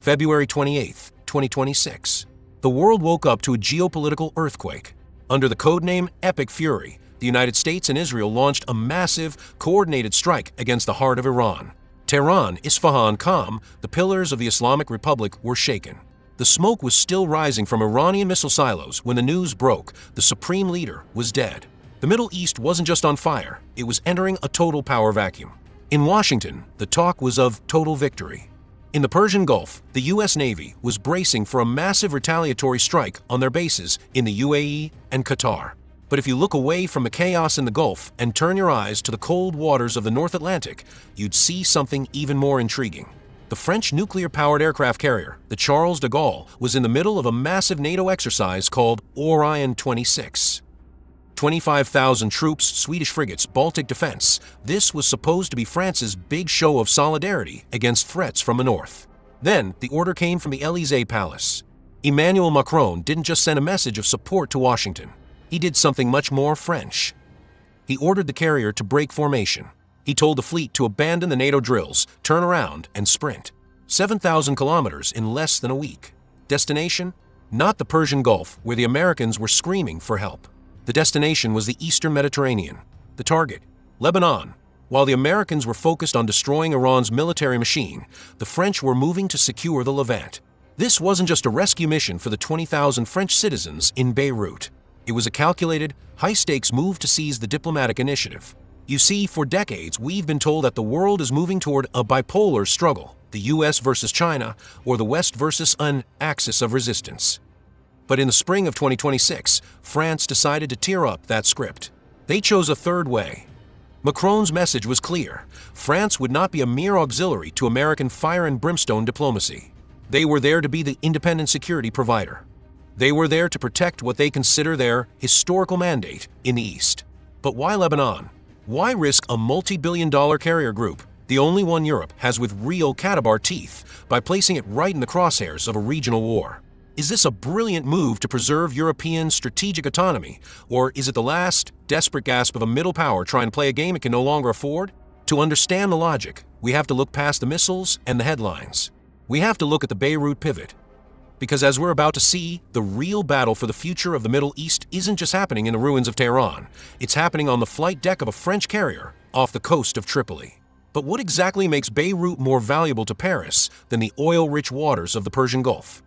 February 28, 2026. The world woke up to a geopolitical earthquake. Under the codename Epic Fury, the United States and Israel launched a massive, coordinated strike against the heart of Iran. Tehran, Isfahan, Qom, the pillars of the Islamic Republic were shaken. The smoke was still rising from Iranian missile silos when the news broke the supreme leader was dead. The Middle East wasn't just on fire, it was entering a total power vacuum. In Washington, the talk was of total victory. In the Persian Gulf, the U.S. Navy was bracing for a massive retaliatory strike on their bases in the UAE and Qatar. But if you look away from the chaos in the Gulf and turn your eyes to the cold waters of the North Atlantic, you'd see something even more intriguing. The French nuclear-powered aircraft carrier, the Charles de Gaulle, was in the middle of a massive NATO exercise called Orion 26. 25,000 troops, Swedish frigates, Baltic defense. This was supposed to be France's big show of solidarity against threats from the north. Then, the order came from the Élysée Palace. Emmanuel Macron didn't just send a message of support to Washington. He did something much more French. He ordered the carrier to break formation. He told the fleet to abandon the NATO drills, turn around, and sprint. 7,000 kilometers in less than a week. Destination? Not the Persian Gulf, where the Americans were screaming for help. The destination was the Eastern Mediterranean. The target? Lebanon. While the Americans were focused on destroying Iran's military machine, the French were moving to secure the Levant. This wasn't just a rescue mission for the 20,000 French citizens in Beirut. It was a calculated, high-stakes move to seize the diplomatic initiative. You see, for decades, we've been told that the world is moving toward a bipolar struggle, the US versus China, or the West versus an axis of resistance. But in the spring of 2026, France decided to tear up that script. They chose a third way. Macron's message was clear. France would not be a mere auxiliary to American fire and brimstone diplomacy. They were there to be the independent security provider. They were there to protect what they consider their historical mandate in the East. But why Lebanon? Why risk a multi-billion-dollar carrier group, the only one Europe has with real Catabar teeth, by placing it right in the crosshairs of a regional war? Is this a brilliant move to preserve European strategic autonomy, or is it the last, desperate gasp of a middle power trying to play a game it can no longer afford? To understand the logic, we have to look past the missiles and the headlines. We have to look at the Beirut pivot. Because as we're about to see, the real battle for the future of the Middle East isn't just happening in the ruins of Tehran. It's happening on the flight deck of a French carrier off the coast of Tripoli. But what exactly makes Beirut more valuable to Paris than the oil-rich waters of the Persian Gulf?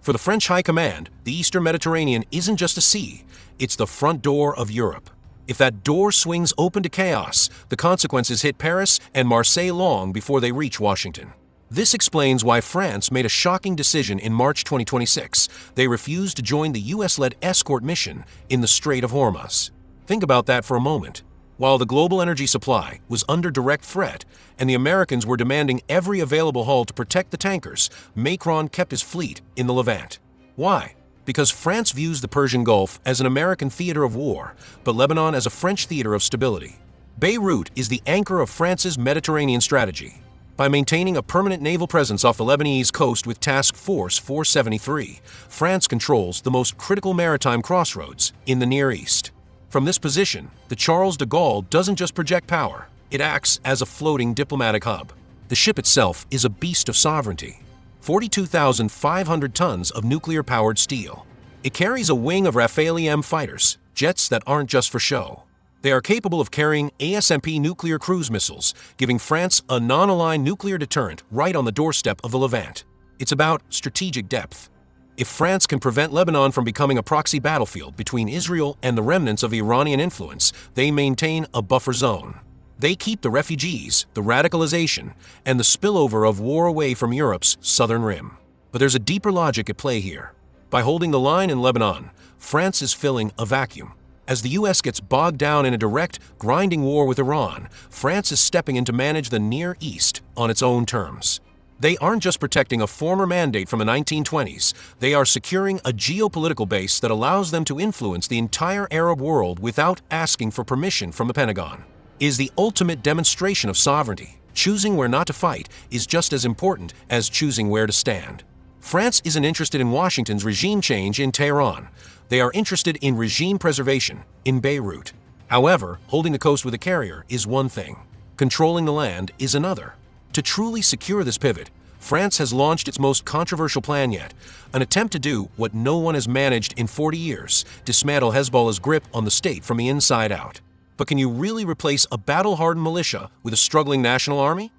For the French High Command, the Eastern Mediterranean isn't just a sea, it's the front door of Europe. If that door swings open to chaos, the consequences hit Paris and Marseille long before they reach Washington. This explains why France made a shocking decision in March 2026. They refused to join the US-led escort mission in the Strait of Hormuz. Think about that for a moment. While the global energy supply was under direct threat and the Americans were demanding every available hull to protect the tankers, Macron kept his fleet in the Levant. Why? Because France views the Persian Gulf as an American theater of war, but Lebanon as a French theater of stability. Beirut is the anchor of France's Mediterranean strategy. By maintaining a permanent naval presence off the Lebanese coast with Task Force 473, France controls the most critical maritime crossroads in the Near East. From this position, the Charles de Gaulle doesn't just project power, it acts as a floating diplomatic hub. The ship itself is a beast of sovereignty. 42,500 tons of nuclear-powered steel. It carries a wing of Rafale EM fighters, jets that aren't just for show. They are capable of carrying ASMP nuclear cruise missiles, giving France a non-aligned nuclear deterrent right on the doorstep of the Levant. It's about strategic depth. If France can prevent Lebanon from becoming a proxy battlefield between Israel and the remnants of the Iranian influence, they maintain a buffer zone. They keep the refugees, the radicalization, and the spillover of war away from Europe's southern rim. But there's a deeper logic at play here. By holding the line in Lebanon, France is filling a vacuum. As the US gets bogged down in a direct, grinding war with Iran, France is stepping in to manage the Near East on its own terms. They aren't just protecting a former mandate from the 1920s, they are securing a geopolitical base that allows them to influence the entire Arab world without asking for permission from the Pentagon. It is the ultimate demonstration of sovereignty. Choosing where not to fight is just as important as choosing where to stand. France isn't interested in Washington's regime change in Tehran. They are interested in regime preservation in Beirut. However, holding the coast with a carrier is one thing. Controlling the land is another. To truly secure this pivot, France has launched its most controversial plan yet, an attempt to do what no one has managed in 40 years, dismantle Hezbollah's grip on the state from the inside out. But can you really replace a battle-hardened militia with a struggling national army?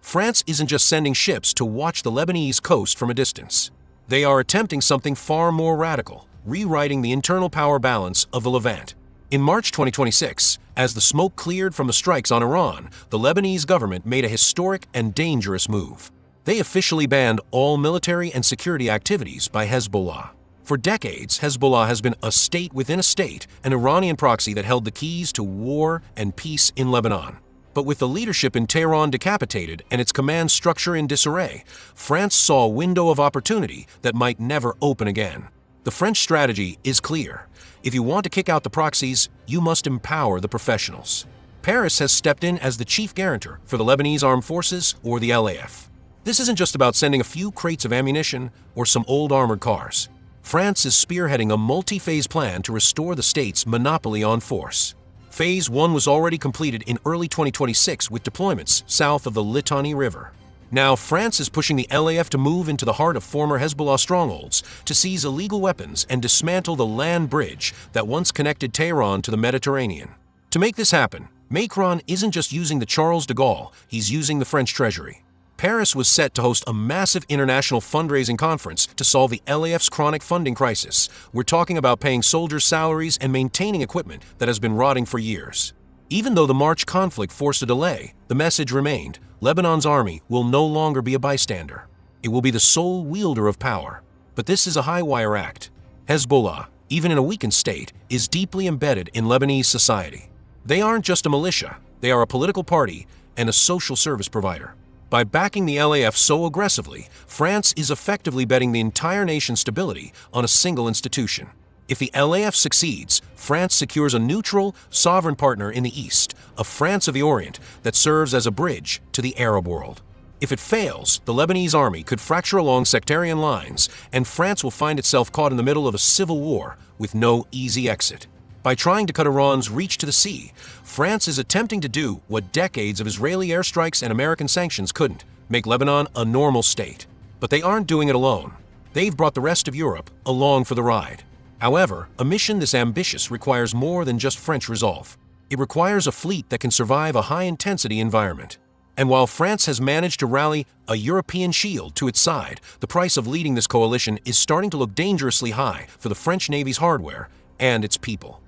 France isn't just sending ships to watch the Lebanese coast from a distance. They are attempting something far more radical, rewriting the internal power balance of the Levant. In March 2026, as the smoke cleared from the strikes on Iran, the Lebanese government made a historic and dangerous move. They officially banned all military and security activities by Hezbollah. For decades, Hezbollah has been a state within a state, an Iranian proxy that held the keys to war and peace in Lebanon. But with the leadership in Tehran decapitated and its command structure in disarray, France saw a window of opportunity that might never open again. The French strategy is clear. If you want to kick out the proxies, you must empower the professionals. Paris has stepped in as the chief guarantor for the Lebanese Armed Forces, or the LAF. This isn't just about sending a few crates of ammunition or some old armored cars. France is spearheading a multi-phase plan to restore the state's monopoly on force. Phase 1 was already completed in early 2026 with deployments south of the Litani River. Now, France is pushing the LAF to move into the heart of former Hezbollah strongholds to seize illegal weapons and dismantle the land bridge that once connected Tehran to the Mediterranean. To make this happen, Macron isn't just using the Charles de Gaulle, he's using the French treasury. Paris was set to host a massive international fundraising conference to solve the LAF's chronic funding crisis. We're talking about paying soldiers' salaries and maintaining equipment that has been rotting for years. Even though the March conflict forced a delay, the message remained: Lebanon's army will no longer be a bystander. It will be the sole wielder of power. But this is a high-wire act. Hezbollah, even in a weakened state, is deeply embedded in Lebanese society. They aren't just a militia, they are a political party and a social service provider. By backing the LAF so aggressively, France is effectively betting the entire nation's stability on a single institution. If the LAF succeeds, France secures a neutral, sovereign partner in the East, a France of the Orient that serves as a bridge to the Arab world. If it fails, the Lebanese army could fracture along sectarian lines, and France will find itself caught in the middle of a civil war with no easy exit. By trying to cut Iran's reach to the sea, France is attempting to do what decades of Israeli airstrikes and American sanctions couldn't: make Lebanon a normal state. But they aren't doing it alone. They've brought the rest of Europe along for the ride. However, a mission this ambitious requires more than just French resolve. It requires a fleet that can survive a high-intensity environment. And while France has managed to rally a European shield to its side, the price of leading this coalition is starting to look dangerously high for the French Navy's hardware and its people.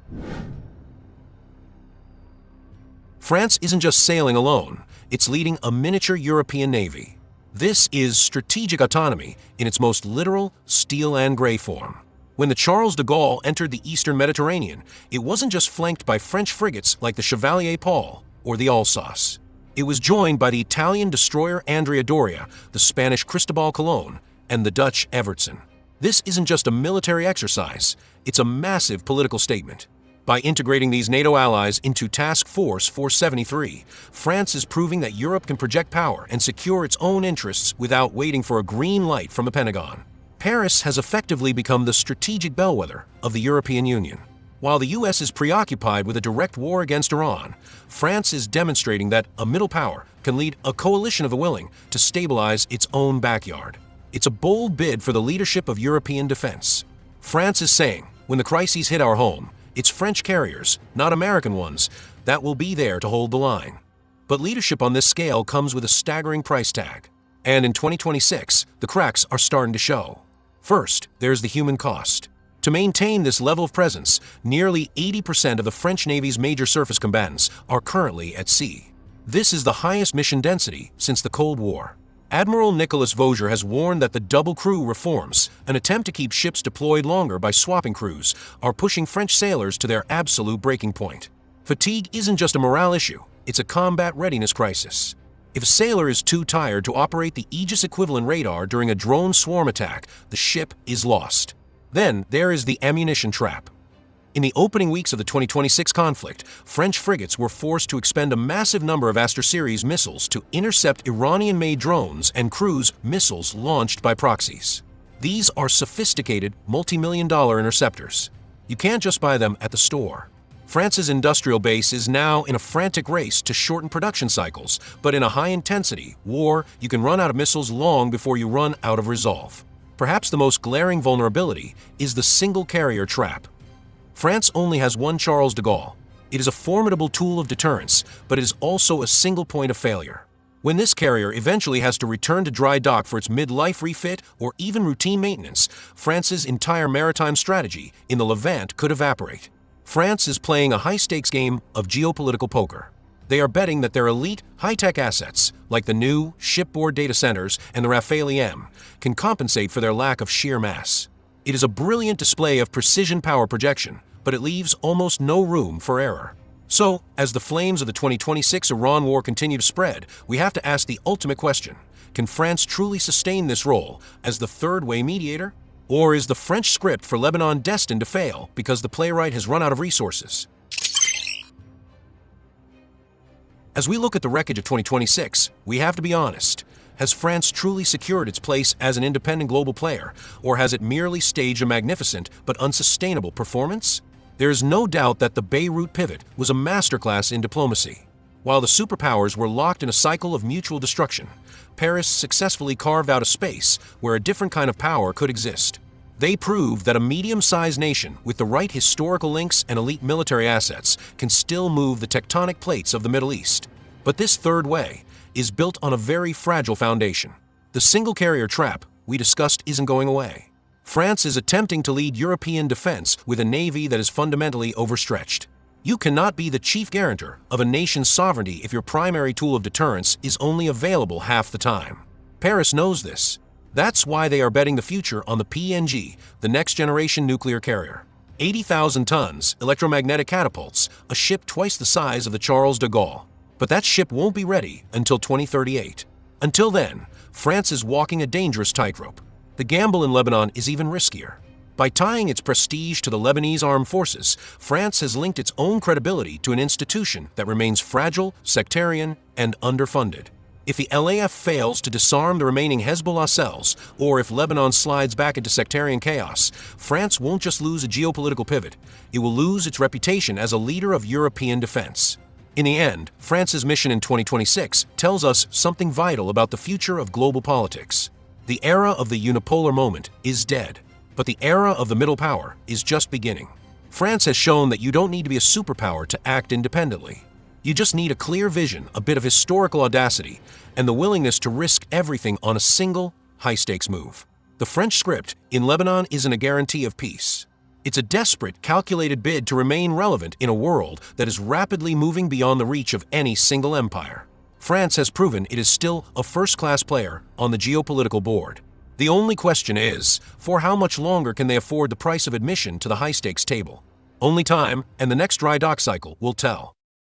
France isn't just sailing alone, it's leading a miniature European navy. This is strategic autonomy in its most literal steel and gray form. When the Charles de Gaulle entered the eastern Mediterranean, it wasn't just flanked by French frigates like the Chevalier Paul or the Alsace. It was joined by the Italian destroyer Andrea Doria, the Spanish Cristobal Colon, and the Dutch Evertsen. This isn't just a military exercise, it's a massive political statement. By integrating these NATO allies into Task Force 473, France is proving that Europe can project power and secure its own interests without waiting for a green light from the Pentagon. Paris has effectively become the strategic bellwether of the European Union. While the US is preoccupied with a direct war against Iran, France is demonstrating that a middle power can lead a coalition of the willing to stabilize its own backyard. It's a bold bid for the leadership of European defense. France is saying, when the crises hit our home, it's French carriers, not American ones, that will be there to hold the line. But leadership on this scale comes with a staggering price tag. And in 2026, the cracks are starting to show. First, there's the human cost. To maintain this level of presence, nearly 80% of the French Navy's major surface combatants are currently at sea. This is the highest mission density since the Cold War. Admiral Nicolas Vosger has warned that the double crew reforms, an attempt to keep ships deployed longer by swapping crews, are pushing French sailors to their absolute breaking point. Fatigue isn't just a morale issue, it's a combat readiness crisis. If a sailor is too tired to operate the Aegis equivalent radar during a drone swarm attack, the ship is lost. Then there is the ammunition trap. In the opening weeks of the 2026 conflict, French frigates were forced to expend a massive number of Aster series missiles to intercept Iranian-made drones and cruise missiles launched by proxies. These are sophisticated, multi-million-dollar interceptors. You can't just buy them at the store. France's industrial base is now in a frantic race to shorten production cycles, but in a high-intensity war, you can run out of missiles long before you run out of resolve. Perhaps the most glaring vulnerability is the single-carrier trap. France only has one Charles de Gaulle. It is a formidable tool of deterrence, but it is also a single point of failure. When this carrier eventually has to return to dry dock for its mid-life refit or even routine maintenance, France's entire maritime strategy in the Levant could evaporate. France is playing a high-stakes game of geopolitical poker. They are betting that their elite, high-tech assets, like the new shipboard data centers and the Rafale M, can compensate for their lack of sheer mass. It is a brilliant display of precision power projection, but it leaves almost no room for error. So, as the flames of the 2026 Iran war continue to spread, we have to ask the ultimate question: can France truly sustain this role as the third-way mediator? Or is the French script for Lebanon destined to fail because the playwright has run out of resources? As we look at the wreckage of 2026, we have to be honest. Has France truly secured its place as an independent global player, or has it merely staged a magnificent but unsustainable performance? There is no doubt that the Beirut pivot was a masterclass in diplomacy. While the superpowers were locked in a cycle of mutual destruction, Paris successfully carved out a space where a different kind of power could exist. They proved that a medium-sized nation with the right historical links and elite military assets can still move the tectonic plates of the Middle East. But this third way is built on a very fragile foundation. The single-carrier trap we discussed isn't going away. France is attempting to lead European defense with a navy that is fundamentally overstretched. You cannot be the chief guarantor of a nation's sovereignty if your primary tool of deterrence is only available half the time. Paris knows this. That's why they are betting the future on the PNG, the next-generation nuclear carrier. 80,000 tons, electromagnetic catapults, a ship twice the size of the Charles de Gaulle. But that ship won't be ready until 2038. Until then, France is walking a dangerous tightrope. The gamble in Lebanon is even riskier. By tying its prestige to the Lebanese armed forces, France has linked its own credibility to an institution that remains fragile, sectarian, and underfunded. If the LAF fails to disarm the remaining Hezbollah cells, or if Lebanon slides back into sectarian chaos, France won't just lose a geopolitical pivot, it will lose its reputation as a leader of European defense. In the end, France's mission in 2026 tells us something vital about the future of global politics. The era of the unipolar moment is dead, but the era of the middle power is just beginning. France has shown that you don't need to be a superpower to act independently. You just need a clear vision, a bit of historical audacity, and the willingness to risk everything on a single, high-stakes move. The French script in Lebanon isn't a guarantee of peace. It's a desperate, calculated bid to remain relevant in a world that is rapidly moving beyond the reach of any single empire. France has proven it is still a first-class player on the geopolitical board. The only question is, for how much longer can they afford the price of admission to the high-stakes table? Only time and the next dry dock cycle will tell.